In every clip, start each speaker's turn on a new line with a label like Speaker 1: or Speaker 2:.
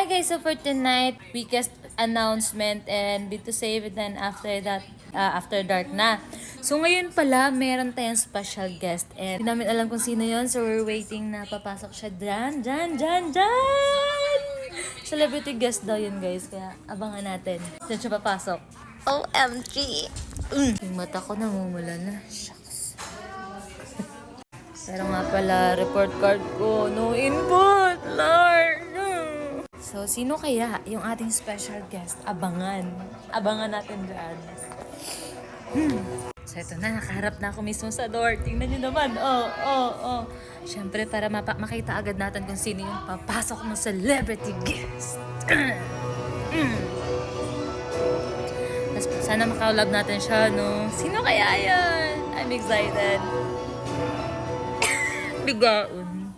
Speaker 1: guys, so for tonight, weakest announcement and bid to save it, then after that, after dark na. So ngayon pala, meron tayong special guest and hindi namin alam kung sino yon, so we're waiting na papasok siya dyan. Celebrity guest daw yun guys, kaya abangan natin. Diyan siya papasok. OMG! Yung mata ko namumula na. Shucks. Pero nga pala, report card ko, no input, Lord! So, sino kaya yung ating special guest? Abangan. Abangan natin dyan. So, ito na. Nakaharap na ako mismo sa door. Tingnan nyo naman. Oh. Siyempre, para makita agad natin kung sino yung papasok ng celebrity guest. Tapos, sana makaulab natin siya, no? Sino kaya yan? I'm excited. Bigaon.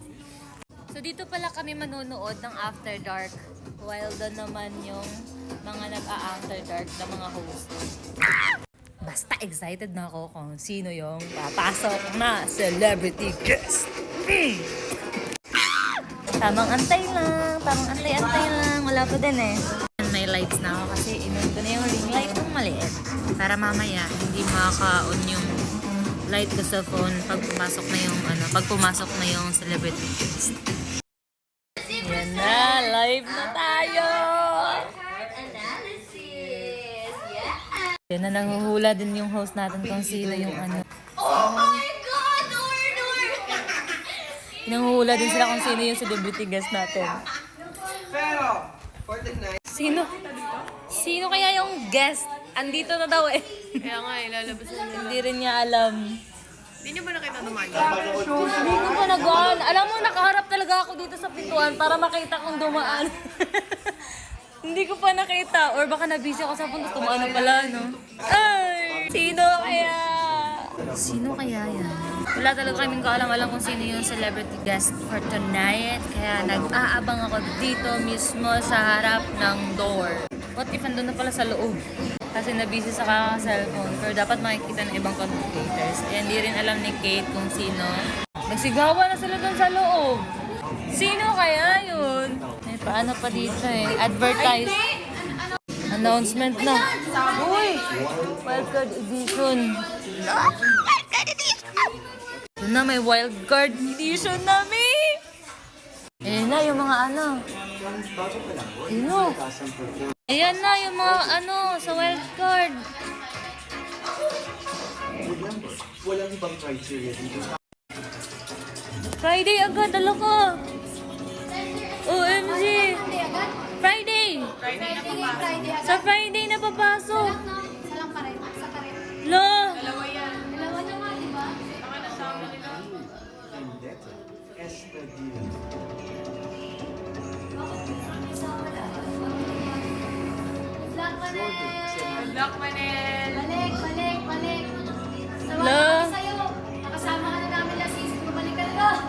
Speaker 1: So, dito pala kami manonood ng After Dark. While doon naman yung mga nag-a-After Dark na mga host. Basta excited na ako kung sino yung papasok na celebrity guest. Tamang antay lang. Wala pa din eh. May lights na ako kasi inon ko na yung ring light kong maliit. Para mamaya hindi makaka-on yung light ko sa phone pag pumasok na yung celebrity guest. Yan na, live na tayo!
Speaker 2: Analysis! Yeah!
Speaker 1: Yan na, nanguhula din yung host natin kung sino yung ano.
Speaker 2: Oh my God!
Speaker 1: Nanguhula din sila kung sino yung celebrity guest natin.
Speaker 3: Pero, for the night,
Speaker 1: Sino kaya yung guest? Andito na daw eh.
Speaker 4: Kaya nga, ilalabas na nila.
Speaker 1: Hindi rin niya alam.
Speaker 4: Hindi niyo ba nakita naman?
Speaker 1: Hindi ko pa nagaan. Alam mo, nakaharap talaga ako dito sa pintuan para makita kung dumaan. Hindi ko pa nakita. Or baka nabisi ako sa puntos, tumaan na pala, no? Ay! Sino kaya? Sino kaya yan? Wala talaga kaming kaalam-alam kung sino yung celebrity guest for tonight. Kaya nag-aabang ako dito mismo sa harap ng door. What if andun na pala sa loob? Kasi nabisi sa kaka-cellphone. Pero dapat makikita ng ibang content creators. Kaya hindi rin alam ni Kate kung sino. Nagsigawan na sila dun sa loob. Sino kaya yun? May paano pa dito eh. Advertise. Announcement na. Uy! Wildcard edition. Ito na, may wildcard edition na, me! Ayan na, yung mga ano. Ayan na, yung mga ano, sa wildcard.
Speaker 3: walang ibang criteria dito.
Speaker 1: Friday agad, dala ko. OMG. Friday. Sa Friday na papasok.
Speaker 2: Isa lang pa rin. Isa pa rin.
Speaker 1: Lo.
Speaker 4: Dalawa yan.
Speaker 2: Dalawa naman, di ba?
Speaker 4: Ang nasama nila.
Speaker 3: Vendetta. Estadilla.
Speaker 2: Black Manel!
Speaker 4: Black Manel.
Speaker 2: Balik!
Speaker 1: Lo.
Speaker 2: Sawa ko sa'yo. Nakasama ka na namin last season. Bumalik ka na doon.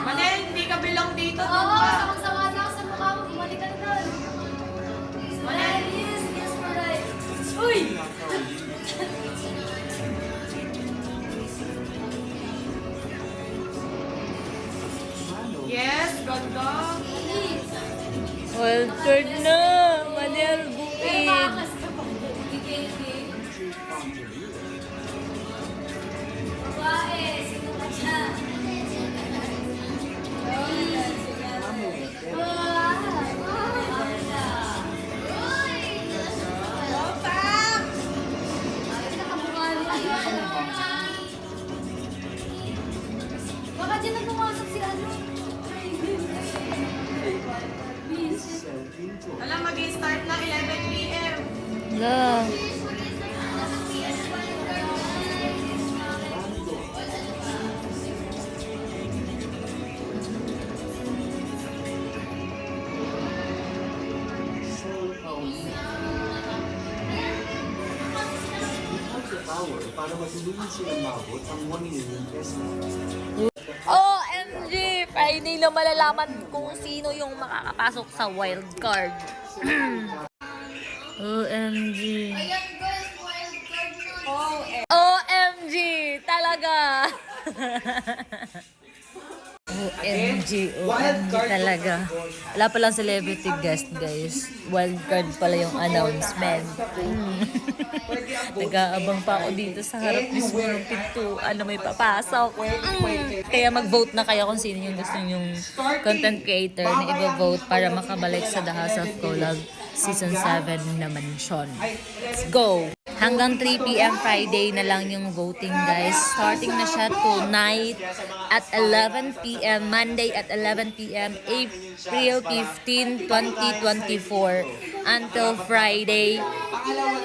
Speaker 4: Manel, hindi ka bilang dito.
Speaker 2: Oo, sawang-sawa na ako sa mukha mo. Bumalik ka na doon. Manel, yes, for right. Uy!
Speaker 4: Yes, ganda.
Speaker 1: Wildcard na. Manel, bukid.
Speaker 2: Babae, sino ka siya? Baka dyan na pumasok si ano?
Speaker 4: Alam, mag-start na 11 p.m.
Speaker 1: Lo.
Speaker 3: Power para matulungan silang mabot ang 1 million pesos.
Speaker 1: OMG! Friday na malalaman kung sino yung makakapasok sa wildcard. OMG!
Speaker 2: Ayan guys, wild card na.
Speaker 1: OMG! Talaga! OMG talaga. Wala palang celebrity guest, guys. Wildcard pala yung announcement. Nag-aabang pa ako dito sa harap mismo ng pintuan na may papasok. Kaya mag-vote na kayo kung sino yung gusto yung content creator na i-vote para makabalik sa The House of Collab Season 7 na Mansion. Let's go! Hanggang 3 p.m. Friday na lang yung voting, guys. Starting na siya tonight at 11 p.m. Monday at 11 p.m. April 15, 2024 until Friday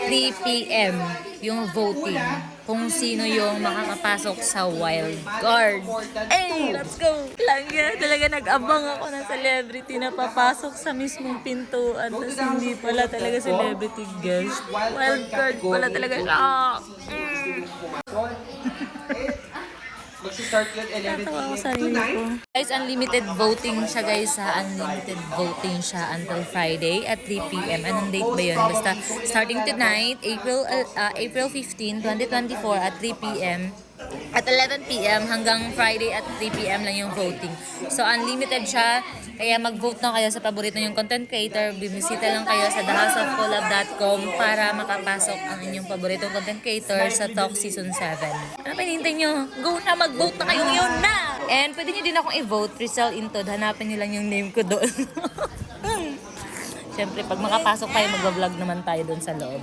Speaker 1: 3 p.m. yung voting kung sino yung makakapasok sa wild card. Hey, let's go! Lang talaga nag-abang ako ng celebrity na papasok sa mismong pintuan. Tapos hindi pala talaga celebrity guest. Wild card pala talaga siya.
Speaker 3: Mag-start yun 11
Speaker 1: Natawa ko sa sarili ko. Guys, unlimited voting siya, guys. Unlimited voting siya until Friday at 3 p.m. Anong date ba yun? Basta starting tonight, April 15, 2024 at 3 p.m. At 11 p.m. hanggang Friday at 3 p.m. lang yung voting. So, unlimited siya. Kaya mag-vote na kayo sa paborito yung content creator. Bimisita lang kayo sa thehouseofcollab.com para makapasok ang inyong paboritong content creator sa Talk Season 7. Ano pinintay nyo? Go na! Mag-vote na kayo ngayon na! And pwede nyo din akong i-vote. Rizal Intod. Hanapin nyo lang yung name ko doon. Siyempre, pag makapasok tayo, mag-vlog naman tayo doon sa loob.